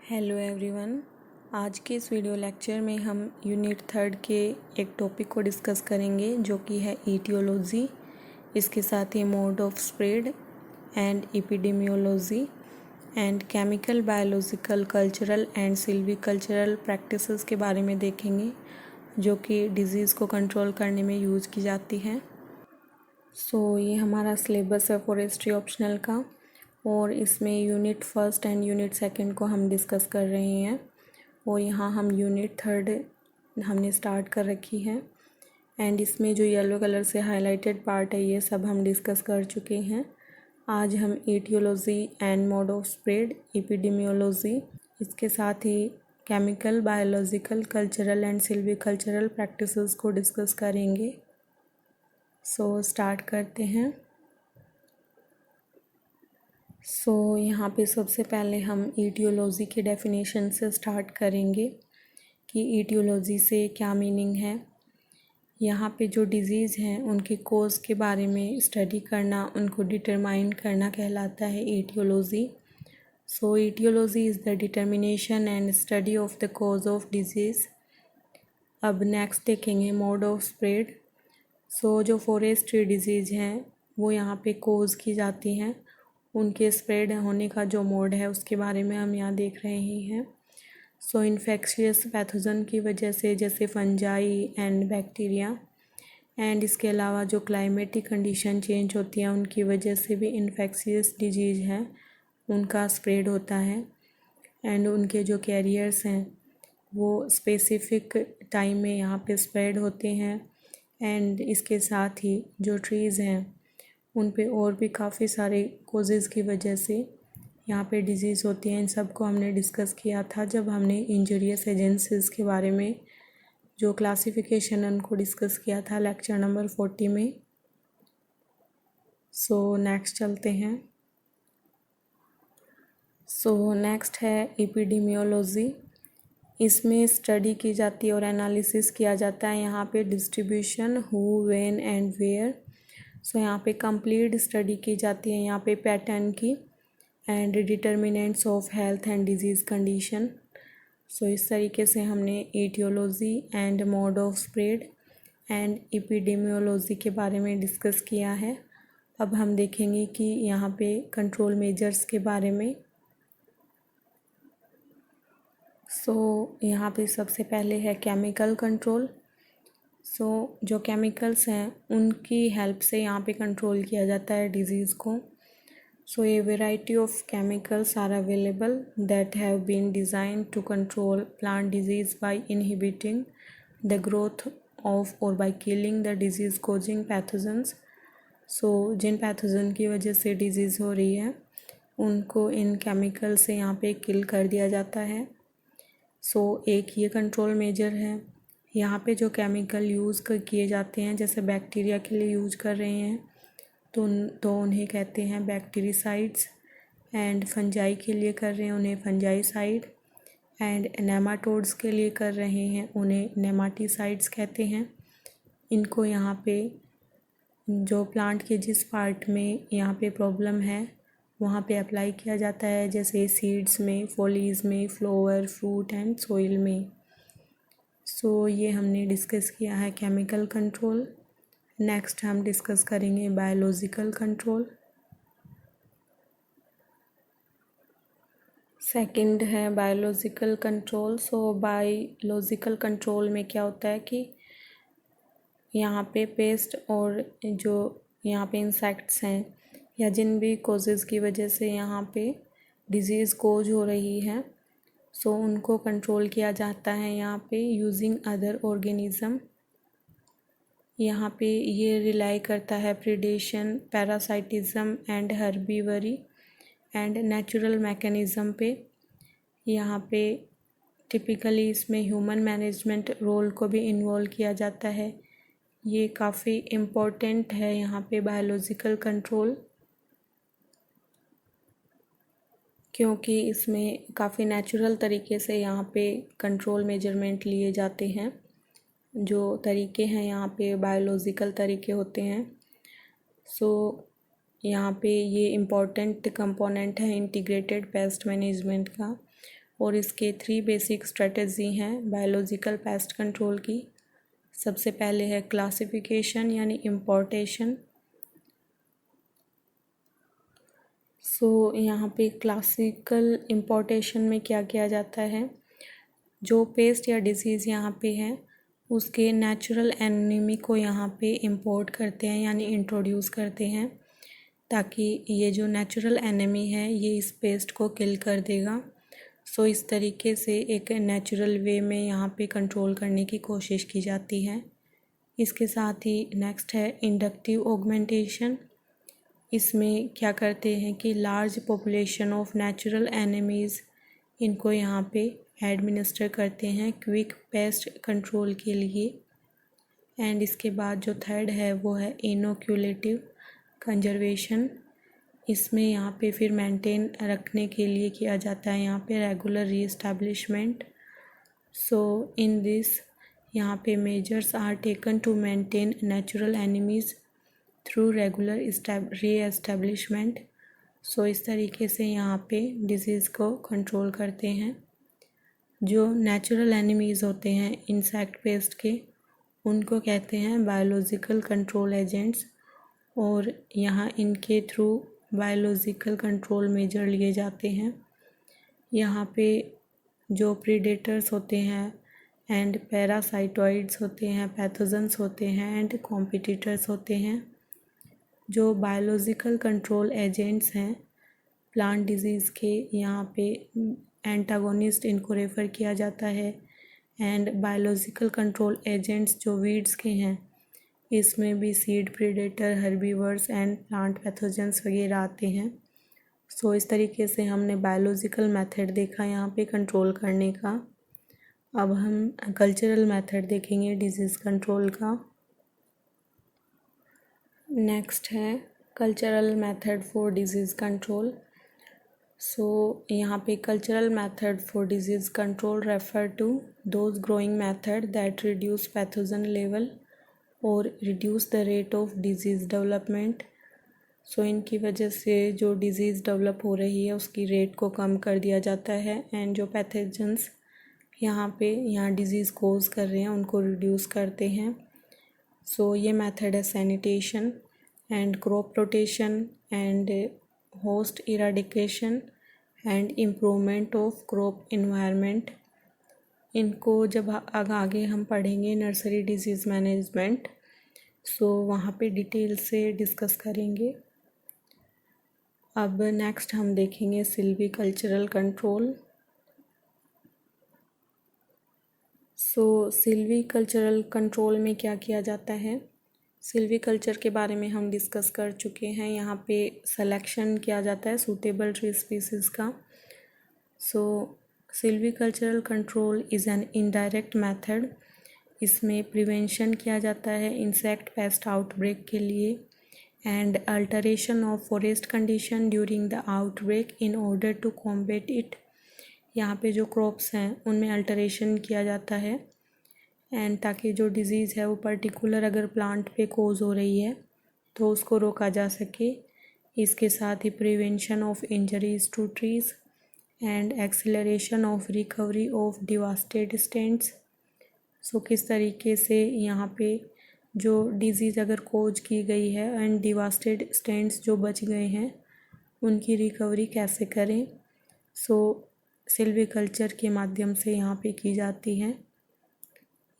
Hello everyone. आज के इस वीडियो लेक्चर में हम यूनिट 3 के एक टॉपिक को डिस्कस करेंगे जो कि है ईटियोलॉजी। इसके साथ ही mode of spread and epidemiology and chemical, biological, cultural and silvicultural practices के बारे में देखेंगे जो कि डिजीज़ को कंट्रोल करने में यूज़ की जाती हैं। ये हमारा सिलेबस है फॉरेस्ट्री ऑप्शनल का और इसमें यूनिट 1 एंड यूनिट 2 को हम डिस्कस कर रहे हैं और यहाँ हम यूनिट 3 हमने स्टार्ट कर रखी है एंड इसमें जो येलो कलर से हाईलाइटेड पार्ट है ये सब हम डिस्कस कर चुके हैं। आज हम etiology and mode of spread, epidemiology, इसके साथ ही chemical, biological, cultural and silvicultural practices को डिस्कस करेंगे। स्टार्ट करते हैं। यहाँ पे सबसे पहले हम ईटियोलॉजी की डेफिनेशन से स्टार्ट करेंगे कि ईटियोलॉजी से क्या मीनिंग है। यहाँ पे जो डिज़ीज़ हैं उनके कोज के बारे में स्टडी करना, उनको डिटरमाइन करना कहलाता है aetiology. Aetiology is the determination and study of the cause of disease. अब नेक्स्ट देखेंगे मोड ऑफ स्प्रेड। जो फॉरेस्ट्री डिजीज़ हैं वो यहाँ पे कोज की जाती हैं, उनके स्प्रेड होने का जो मोड है उसके बारे में हम यहाँ देख रहे हैं। इन्फेक्शियस पैथोजन की वजह से जैसे फंजाई एंड बैक्टीरिया एंड इसके अलावा जो क्लाइमेटिक कंडीशन चेंज होती है उनकी वजह से भी इन्फेक्शियस डिजीज़ है उनका स्प्रेड होता है एंड उनके जो कैरियर्स हैं वो स्पेसिफिक टाइम में यहाँ पे स्प्रेड होते हैं एंड इसके साथ ही जो ट्रीज़ हैं उन पे और भी काफ़ी सारे कोजेज़ की वजह से यहाँ पे डिजीज़ होती हैं। इन सब को हमने डिस्कस किया था जब हमने इंजरियस एजेंसीज़ के बारे में जो क्लासिफिकेशन है उनको डिस्कस किया था लेक्चर नंबर 40 में। नेक्स्ट चलते हैं। नेक्स्ट है एपिडेमियोलॉजी। इसमें स्टडी की जाती है और एनालिसिस किया जाता है यहाँ पे distribution, who, when and where. यहाँ पे कंप्लीट स्टडी की जाती है यहाँ पे पैटर्न की and determinants of health and disease condition. इस तरीके से हमने aetiology and mode of spread and epidemiology के बारे में डिस्कस किया है। अब हम देखेंगे कि यहाँ पे कंट्रोल मेजर्स के बारे में। यहाँ पे सबसे पहले है केमिकल कंट्रोल। जो केमिकल्स हैं उनकी हेल्प से यहाँ पे कंट्रोल किया जाता है डिजीज़ को। A variety of chemicals are available that have been designed to control plant disease by inhibiting the growth of और by killing the disease causing pathogens. जिन पैथोजन की वजह से डिजीज़ हो रही है उनको इन केमिकल से यहाँ पे किल कर दिया जाता है। एक ये कंट्रोल मेजर है। यहाँ पे जो केमिकल यूज़ किए जाते हैं जैसे बैक्टीरिया के लिए यूज़ कर रहे हैं तो उन्हें कहते हैं बैक्टीरिसाइड्स एंड फंजाई के लिए कर रहे हैं उन्हें फंजाईसाइड एंड नेमाटोड्स के लिए कर रहे हैं उन्हें नेमाटीसाइड्स कहते हैं। इनको यहाँ पे जो प्लांट के जिस पार्ट में यहाँ पे प्रॉब्लम है वहाँ पे अप्लाई किया जाता है जैसे सीड्स में, फॉलीज में, फ्लावर, फ्रूट एंड सोइल में। ये हमने डिस्कस किया है केमिकल कंट्रोल। नेक्स्ट हम डिस्कस करेंगे बायोलॉजिकल कंट्रोल। सेकंड है बायोलॉजिकल कंट्रोल। बायोलॉजिकल कंट्रोल में क्या होता है कि यहाँ पे पेस्ट और जो यहाँ पे इंसेक्ट्स हैं या जिन भी कोजेज़ की वजह से यहाँ पे डिजीज़ कोज हो रही है उनको कंट्रोल किया जाता है यहाँ पे यूजिंग अदर ऑर्गेनिज़म। यहाँ पे ये रिलाई करता है predation, parasitism and herbivory and natural mechanism पे। यहाँ पे टिपिकली इसमें ह्यूमन मैनेजमेंट रोल को भी इन्वॉल्व किया जाता है। ये काफ़ी इम्पोर्टेंट है यहाँ पे बायोलॉजिकल कंट्रोल क्योंकि इसमें काफ़ी नेचुरल तरीके से यहाँ पे कंट्रोल मेजरमेंट लिए जाते हैं। जो तरीके हैं यहाँ पे बायोलॉजिकल तरीके होते हैं। यहाँ पे ये इम्पोर्टेंट कंपोनेंट है इंटीग्रेटेड पेस्ट मैनेजमेंट का और इसके 3 बेसिक स्ट्रेटजी हैं बायोलॉजिकल पेस्ट कंट्रोल की। सबसे पहले है क्लासिफिकेशन यानी इम्पोर्टेशन। यहाँ पे क्लासिकल इम्पोर्टेशन में क्या किया जाता है, जो पेस्ट या डिसीज़ यहाँ पे है उसके नेचुरल एनिमी को यहाँ पे इंपोर्ट करते हैं यानी इंट्रोड्यूस करते हैं, ताकि ये जो नेचुरल एनिमी है ये इस पेस्ट को किल कर देगा। इस तरीके से एक नेचुरल वे में यहाँ पे कंट्रोल करने की कोशिश की जाती है। इसके साथ ही नेक्स्ट है इंडक्टिव ऑगमेंटेशन। इसमें क्या करते हैं कि large population of natural enemies इनको यहाँ पे एडमिनिस्टर करते हैं क्विक पेस्ट कंट्रोल के लिए। एंड इसके बाद जो थर्ड है वो है इनोक्यूलेटिव कंजर्वेशन। इसमें यहाँ पे फिर मेंटेन रखने के लिए किया जाता है यहाँ पे रेगुलर रीएस्टैब्लिशमेंट। इन दिस यहाँ पे measures are taken to maintain natural enemies through regular reestablishment. इस तरीके से यहाँ पे डिजीज़ को कंट्रोल करते हैं। जो नेचुरल एनिमीज़ होते हैं इंसेक्ट पेस्ट के, उनको कहते हैं बायोलॉजिकल कंट्रोल एजेंट्स, और यहाँ इनके थ्रू बायोलॉजिकल कंट्रोल मेजर लिए जाते हैं। यहाँ पे जो प्रीडेटर्स होते हैं एंड पैरासाइटोइड्स होते हैं, पैथोजेंस होते हैं एंड कॉम्पिटिटर्स होते हैं। जो बायोलॉजिकल कंट्रोल एजेंट्स हैं प्लांट डिजीज़ के, यहाँ पे एंटागोनिस्ट इनको रेफ़र किया जाता है। एंड बायोलॉजिकल कंट्रोल एजेंट्स जो वीड्स के हैं, इसमें भी seed predator, herbivores and plant pathogens वगैरह आते हैं। इस तरीके से हमने बायोलॉजिकल मेथड देखा यहाँ पे कंट्रोल करने का। अब हम कल्चरल मेथड देखेंगे डिजीज़ कंट्रोल का। नेक्स्ट है cultural method for disease control. यहाँ पे cultural method for disease control refer to those growing method that reduce pathogen level और reduce the rate of disease development. इनकी वजह से जो डिज़ीज़ डेवलप हो रही है उसकी रेट को कम कर दिया जाता है, एंड जो पैथोजेंस यहाँ डिज़ीज़ कोज कर रहे हैं उनको रिड्यूस करते हैं। ये मेथड है sanitation and crop rotation and host eradication and improvement of crop environment. इनको जब आगे हम पढ़ेंगे नर्सरी डिजीज़ मैनेजमेंट, वहाँ पे डिटेल से डिस्कस करेंगे। अब नेक्स्ट हम देखेंगे सिल्वीकल्चरल कंट्रोल। सिल्वीकल्चरल कंट्रोल में क्या किया जाता है, सिल्वीकल्चर के बारे में हम डिस्कस कर चुके हैं। यहाँ पे सिलेक्शन किया जाता है सूटेबल ट्री स्पीसीज़ का। Silvicultural control is an indirect method. इसमें प्रिवेंशन किया जाता है इंसेक्ट पेस्ट आउटब्रेक के लिए and alteration of forest condition during the outbreak in order to combat it. यहाँ पे जो क्रॉप्स हैं उनमें अल्टरेशन किया जाता है एंड ताकि जो डिज़ीज़ है वो पर्टिकुलर अगर प्लांट पे कोज हो रही है तो उसको रोका जा सके। इसके साथ ही prevention of injuries to trees and acceleration of recovery of devastated stands. किस तरीके से यहाँ पे जो डिज़ीज़ अगर कोज की गई है एंड डिवास्टेड स्टैंड्स जो बच गए हैं उनकी रिकवरी कैसे करें, सिल्वीकल्चर के माध्यम से यहाँ पे की जाती है।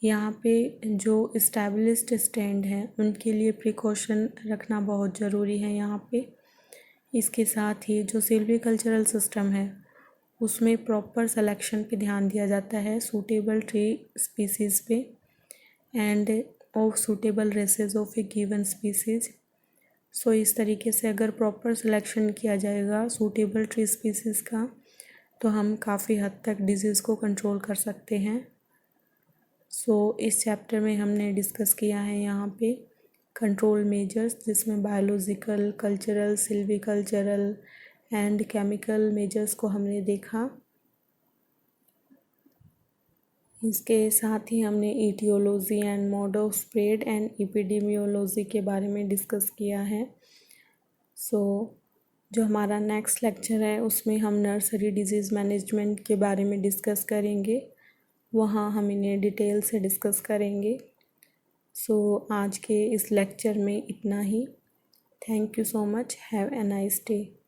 यहाँ पे जो इस्टेब्लिश्ड स्टैंड हैं उनके लिए प्रिकॉशन रखना बहुत ज़रूरी है यहाँ पे। इसके साथ ही जो सिल्वीकल्चरल सिस्टम है उसमें प्रॉपर सिलेक्शन पे ध्यान दिया जाता है सूटेबल ट्री स्पीसीज़ पे and of suitable races of a given species. इस तरीके से अगर प्रॉपर सिलेक्शन किया जाएगा सूटेबल ट्री स्पीसीज़ का तो हम काफ़ी हद तक डिजीज़ को कंट्रोल कर सकते हैं। इस चैप्टर में हमने डिस्कस किया है यहाँ पे कंट्रोल मेजर्स, जिसमें biological, cultural, silvicultural and chemical measures को हमने देखा। इसके साथ ही हमने aetiology and mode of spread and epidemiology के बारे में डिस्कस किया है। जो हमारा नेक्स्ट लेक्चर है उसमें हम नर्सरी डिजीज़ मैनेजमेंट के बारे में डिस्कस करेंगे, वहाँ हम इन्हें डिटेल से डिस्कस करेंगे। सो आज के इस लेक्चर में इतना ही। Thank you so much. Have a nice day.